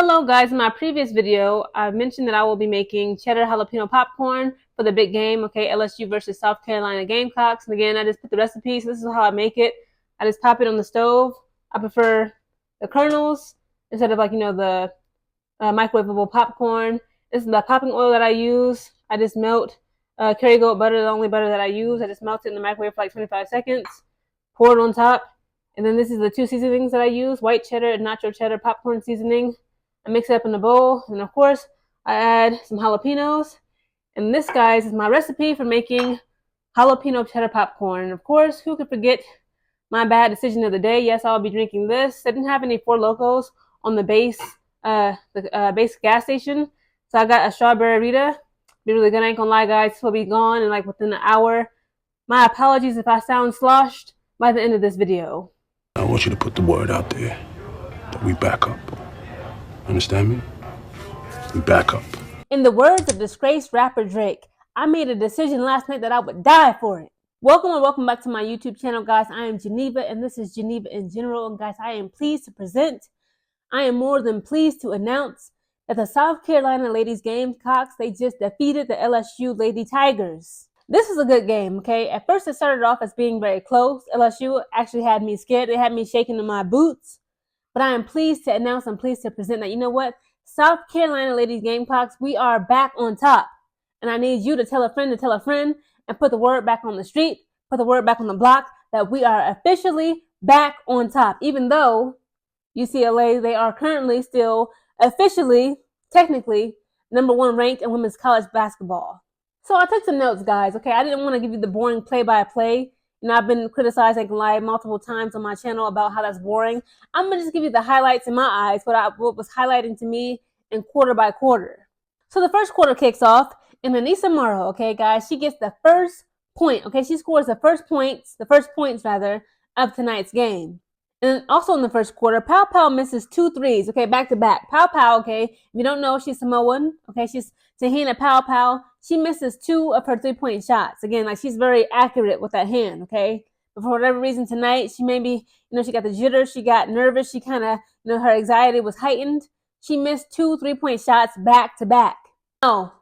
Hello guys, in my previous video, I mentioned that I will be making cheddar jalapeno popcorn for the big game, okay, LSU versus South Carolina Gamecocks. And again, I just put the recipe, so this is how I make it. I just pop it on the stove. I prefer the kernels instead of the microwavable popcorn. This is the popping oil that I use. I just melt Kerrygold butter, the only butter that I use. I just melt it in the microwave for like 25 seconds, pour it on top. And then this is the two seasonings that I use, white cheddar and nacho cheddar popcorn seasoning. I mix it up in a bowl, and of course, I add some jalapenos. And this, guys, is my recipe for making jalapeno cheddar popcorn. And of course, who could forget my bad decision of the day? Yes, I'll be drinking this. I didn't have any Four Locos on the base gas station, so I got a strawberry Rita. Be really good. I ain't gonna lie, guys. This will be gone in like within an hour. My apologies if I sound sloshed by the end of this video. I want you to put the word out there that we back up. Understand me? We back up. In the words of disgraced rapper Drake, I made a decision last night that I would die for it. Welcome and welcome back to my YouTube channel, guys. I am Geneva, and this is Geneva in General. And guys, I am more than pleased to announce that the South Carolina Ladies Gamecocks, they just defeated the LSU Lady Tigers. This is a good game, okay? At first, it started off as being very close. LSU actually had me scared. They had me shaking in my boots. But I am pleased to announce, I'm pleased to present that, you know what? South Carolina Ladies Gamecocks, we are back on top. And I need you to tell a friend and put the word back on the street, put the word back on the block that we are officially back on top. Even though UCLA, they are currently still officially, technically, #1 ranked in women's college basketball. So I took some notes, guys, okay? I didn't want to give you the boring play-by-play. You know, I've been criticized, I can lie, multiple times on my channel about how that's boring. I'm going to just give you the highlights in my eyes, what was highlighting to me in quarter by quarter. So the first quarter kicks off, and Anissa Morrow, okay, guys, she gets the first point, okay? She scores the first points of tonight's game. And also in the first quarter, Pow Pow misses 2 threes, okay, back to back. Pow Pow, okay, if you don't know, she's Samoan, okay, she's Tahina Pow Pow. She misses 2 of her 3-point shots. Again, like she's very accurate with that hand, okay? But for whatever reason tonight, she maybe, she got the jitters, she got nervous, she kind of, her anxiety was heightened. She missed 2 3-point shots back to back. Now,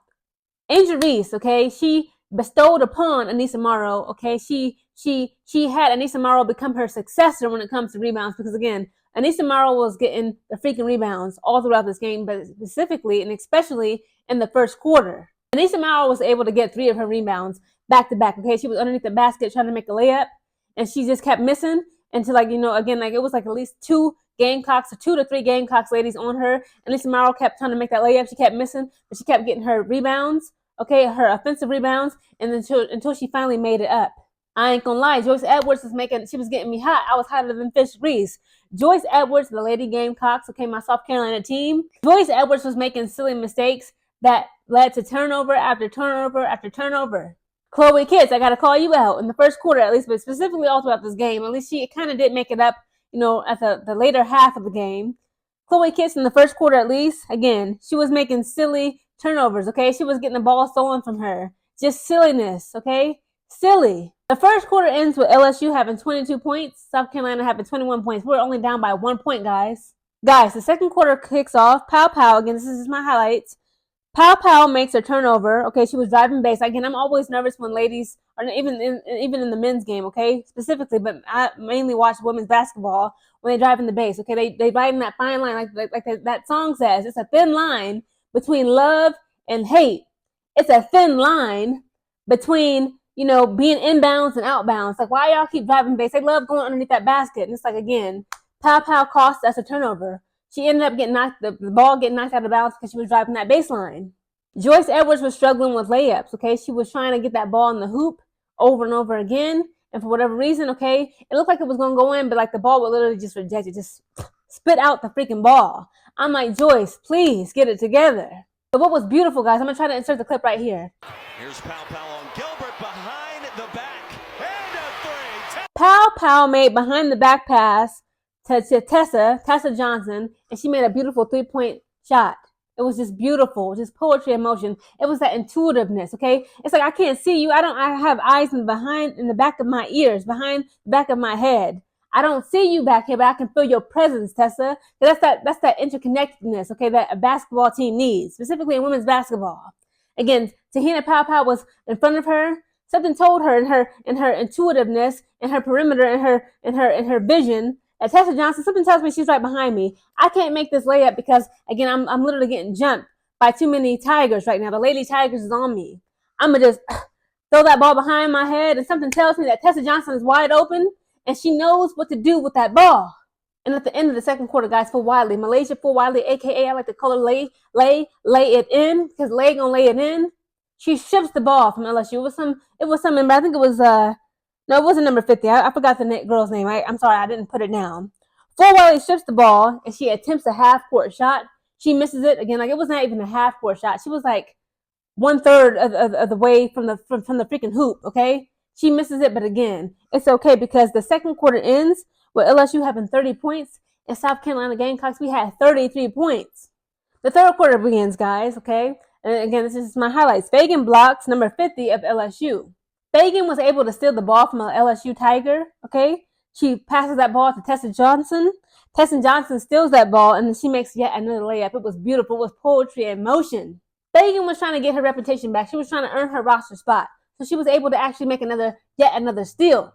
Angel Reese, okay, she bestowed upon Anissa Morrow, okay, she had Anissa Morrow become her successor when it comes to rebounds, because again, Anissa Morrow was getting the freaking rebounds all throughout this game, but specifically and especially in the first quarter. Anissa Morrow was able to get 3 of her rebounds back to back, okay? She was underneath the basket trying to make a layup, and she just kept missing until, again, it was like at least 2 Gamecocks or 2 to 3 Gamecocks ladies on her. Anissa Morrow kept trying to make that layup. She kept missing, but she kept getting her rebounds, okay, her offensive rebounds, and until she finally made it up. I ain't gonna lie, Joyce Edwards she was getting me hot. I was hotter than fish grease. Joyce Edwards, the Lady Gamecocks, okay, my South Carolina team. Joyce Edwards was making silly mistakes that led to turnover after turnover after turnover. Chloe Kitts, I gotta call you out in the first quarter at least, but specifically all throughout this game. At least she kind of did make it up, at the later half of the game. Chloe Kitts in the first quarter at least, again, she was making silly turnovers, okay? She was getting the ball stolen from her. Just silliness, okay? Silly. The first quarter ends with LSU having 22 points, South Carolina having 21 points. We're only down by 1 point, guys. Guys, the second quarter kicks off. Pow Pow, again, this is my highlights. Pow Pow makes a turnover. Okay, she was driving base. Again, I'm always nervous when ladies, or even in the men's game, okay, specifically, but I mainly watch women's basketball when they drive in the base. Okay, they ride in that fine line, like that song says. It's a thin line between love and hate. It's a thin line between, being inbounds and outbounds. Like, why y'all keep driving base? They love going underneath that basket. And it's like, again, Pow Pow cost us a turnover. She ended up getting the ball getting knocked out of bounds because she was driving that baseline. Joyce Edwards was struggling with layups, okay? She was trying to get that ball in the hoop over and over again. And for whatever reason, okay, it looked like it was going to go in, but like the ball would literally just reject it, just spit out the freaking ball. I'm like, Joyce, please get it together. But what was beautiful, guys, I'm going to try to insert the clip right here. Here's Pow Pow on Gilbert behind the back. And a 3. Pow Pow made behind the back pass to Tessa Johnson, and she made a beautiful 3-point shot. It was just beautiful, just poetry in motion. It was that intuitiveness, okay? It's like I can't see you. I have eyes in the back of my ears, behind the back of my head. I don't see you back here, but I can feel your presence, Tessa. That's that interconnectedness, okay, that a basketball team needs, specifically in women's basketball. Again, Tahina Pau was in front of her. Something told her in her intuitiveness, in her perimeter, in her vision. At Tessa Johnson, something tells me she's right behind me. I can't make this layup because again, I'm literally getting jumped by too many Tigers right now. The Lady Tigers is on me. I'm gonna just throw that ball behind my head, and something tells me that Tessa Johnson is wide open, and she knows what to do with that ball. And at the end of the second quarter, guys, for Wiley, Malaysia for Wiley, aka I like to call her lay it in, because Lay gonna lay it in. She ships the ball from LSU. It was some member. I think it was no, it wasn't number 50. I forgot the girl's name. I'm sorry, I didn't put it down. For Wiley ships the ball, and she attempts a half-court shot. She misses it again. Like, it was not even a half-court shot. She was like 1/3 of the way from the freaking hoop. Okay, she misses it, but again, it's okay because the second quarter ends with LSU having 30 points, and South Carolina Gamecocks, we had 33 points. The third quarter begins, guys. Okay, and again, this is my highlights. Fagan blocks number 50 of LSU. Fagan was able to steal the ball from an LSU Tiger. Okay, she passes that ball to Tessa Johnson. Tessa Johnson steals that ball, and then she makes yet another layup. It was beautiful. It was poetry in motion. Fagan was trying to get her reputation back. She was trying to earn her roster spot. So she was able to actually make yet another steal.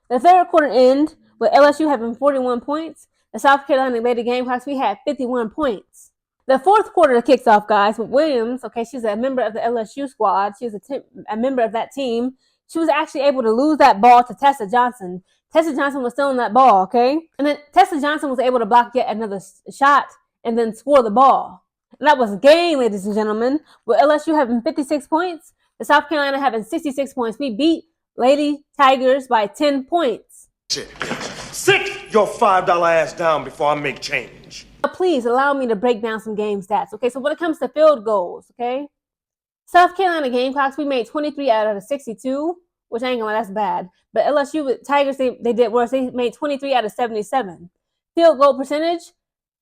The third quarter end with LSU having 41 points. The South Carolina Lady Gamecocks, we had 51 points. The fourth quarter kicks off, guys, with Williams. Okay, she's a member of the LSU squad. She's a member of that team. She was actually able to lose that ball to Tessa Johnson. Tessa Johnson was still on that ball, okay? And then Tessa Johnson was able to block yet another shot and then score the ball. And that was a game, ladies and gentlemen, with LSU having 56 points, the South Carolina having 66 points. We beat Lady Tigers by 10 points. Sit your $5 ass down before I make change. Please allow me to break down some game stats. Okay, so when it comes to field goals, okay, South Carolina Gamecocks, we made 23 out of the 62, which I ain't gonna lie, that's bad. But LSU with Tigers, they did worse. They made 23 out of 77. Field goal percentage,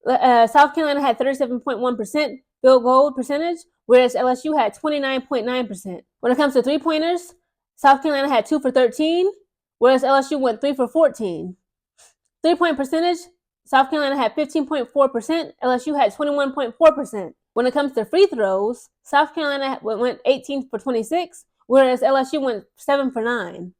South Carolina had 37.1% field goal percentage, whereas LSU had 29.9%. When it comes to three-pointers, South Carolina had 2 for 13, whereas LSU went 3 for 14. Three-point percentage, South Carolina had 15.4%, LSU had 21.4%. When it comes to free throws, South Carolina went 18 for 26, whereas LSU went 7 for 9.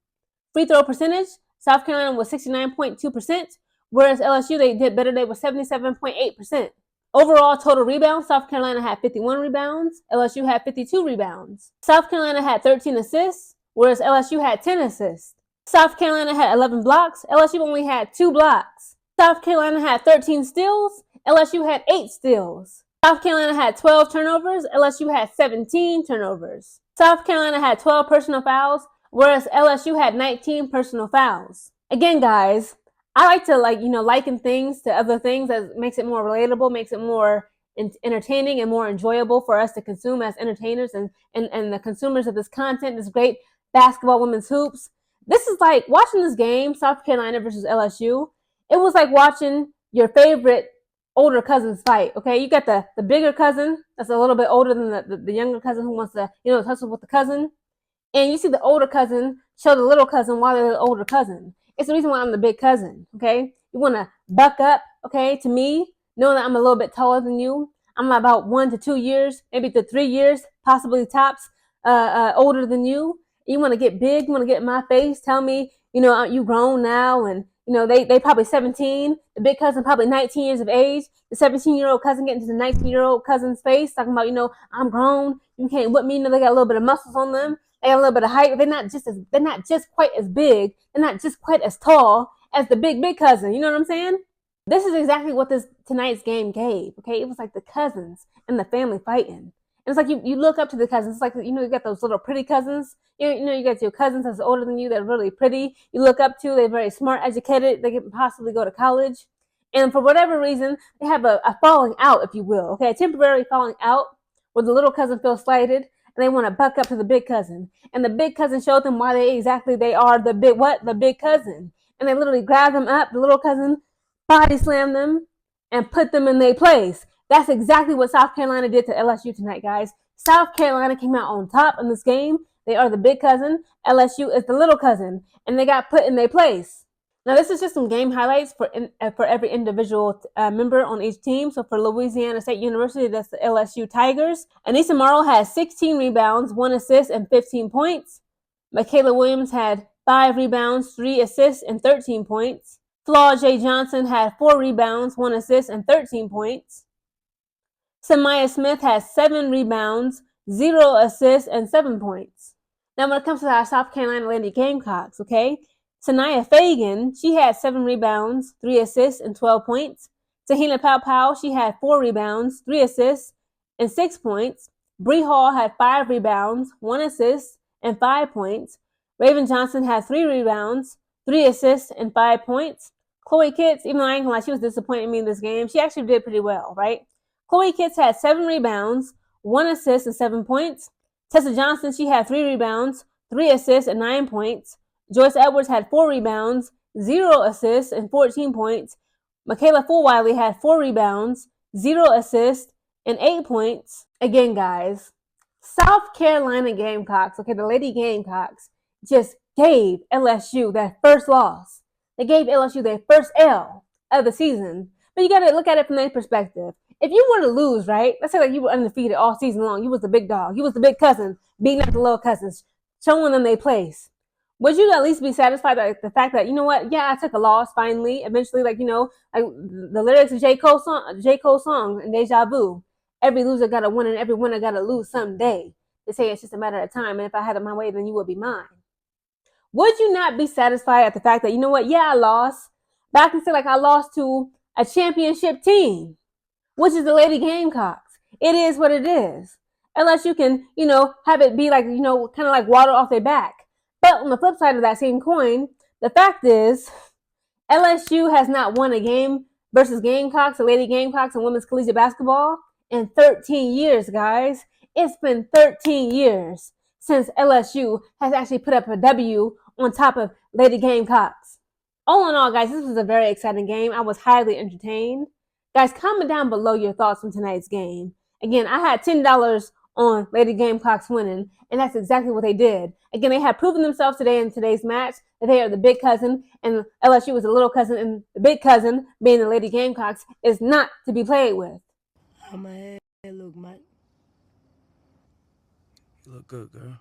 Free throw percentage, South Carolina was 69.2%, whereas LSU, they did better. They were 77.8%. Overall total rebounds, South Carolina had 51 rebounds, LSU had 52 rebounds. South Carolina had 13 assists, whereas LSU had 10 assists. South Carolina had 11 blocks, LSU only had 2 blocks. South Carolina had 13 steals, LSU had 8 steals. South Carolina had 12 turnovers, LSU had 17 turnovers. South Carolina had 12 personal fouls, whereas LSU had 19 personal fouls. Again, guys, I like to liken things to other things that makes it more relatable, makes it more entertaining and more enjoyable for us to consume as entertainers and the consumers of this content, this great basketball women's hoops. This is like watching this game, South Carolina versus LSU. It was like watching your favorite older cousins fight. Okay, you got the bigger cousin that's a little bit older than the younger cousin who wants to tussle with the cousin, and you see the older cousin show the little cousin why they're the older cousin. It's the reason why I'm the big cousin. Okay, you want to buck up. Okay, to me, knowing that I'm a little bit taller than you, I'm about 1 to 2 years, maybe to 3 years, possibly tops, older than you. You want to get big. You want to get in my face. Tell me, you grown now, and they probably 17. The big cousin probably 19 years of age. The 17-year-old cousin getting to the 19-year-old cousin's face, talking about, I'm grown. You can't whip me. They got a little bit of muscles on them. They got a little bit of height. They're not just quite as big. They're not just quite as tall as the big cousin. You know what I'm saying? This is exactly what tonight's game gave. Okay, it was like the cousins and the family fighting. And it's like you look up to the cousins. It's like you got those little pretty cousins. You got your cousins that's older than you that are really pretty. You look up to. They're very smart, educated. They can possibly go to college. And for whatever reason, they have a falling out, if you will. Okay, a temporary falling out where the little cousin feels slighted. And they want to buck up to the big cousin. And the big cousin showed them why they are the big cousin. And they literally grab them up, the little cousin body slam them and put them in their place. That's exactly what South Carolina did to LSU tonight, guys. South Carolina came out on top in this game. They are the big cousin. LSU is the little cousin. And they got put in their place. Now, this is just some game highlights for every individual member on each team. So for Louisiana State University, that's the LSU Tigers. Anissa Morrow had 16 rebounds, 1 assist, and 15 points. Michaela Williams had 5 rebounds, 3 assists, and 13 points. Flaw J. Johnson had 4 rebounds, 1 assist, and 13 points. Samaya Smith has 7 rebounds, 0 assists, and 7 points. Now, when it comes to our South Carolina Lady Gamecocks, okay, Sanaya Fagan, she had 7 rebounds, 3 assists, and 12 points. Tahina Pow, she had 4 rebounds, 3 assists, and 6 points. Bree Hall had 5 rebounds, 1 assist, and 5 points. Raven Johnson had 3 rebounds, 3 assists, and 5 points. Chloe Kitts, even though I ain't gonna lie, she was disappointing me in this game, she actually did pretty well, right? Chloe Kitts had 7 rebounds, 1 assist, and 7 points. Tessa Johnson, she had 3 rebounds, 3 assists, and 9 points. Joyce Edwards had 4 rebounds, 0 assists, and 14 points. Michaela Fulwiley had 4 rebounds, 0 assists, and 8 points. Again, guys, South Carolina Gamecocks, okay, the Lady Gamecocks, just gave LSU their first loss. They gave LSU their first L of the season. But you gotta look at it from their perspective. If you were to lose, right? Let's say like you were undefeated all season long. You was the big dog. You was the big cousin, beating up the little cousins, showing them their place. Would you at least be satisfied with the fact that, you know what, yeah, I took a loss finally, eventually, like, you know, like the lyrics of J. Cole's song, and Deja Vu, every loser got to win and every winner got to lose someday. They say it's just a matter of time, and if I had it my way, then you would be mine. Would you not be satisfied at the fact that, you know what, yeah, I lost, but I can say like I lost to a championship team, which is the Lady Gamecocks. It is what it is. Unless you can, you know, have it be like, you know, kind of like water off their back. But on the flip side of that same coin, the fact is LSU has not won a game versus Gamecocks, the Lady Gamecocks, and women's collegiate basketball in 13 years, guys. It's been 13 years since LSU has actually put up a W on top of Lady Gamecocks. All in all, guys, this was a very exciting game. I was highly entertained. Guys, comment down below your thoughts on tonight's game. Again, I had $10 on Lady Gamecocks winning, and that's exactly what they did. Again, they have proven themselves today in today's match that they are the big cousin, and LSU was the little cousin, and the big cousin, being the Lady Gamecocks, is not to be played with. How my head look, Mike? You look good, girl.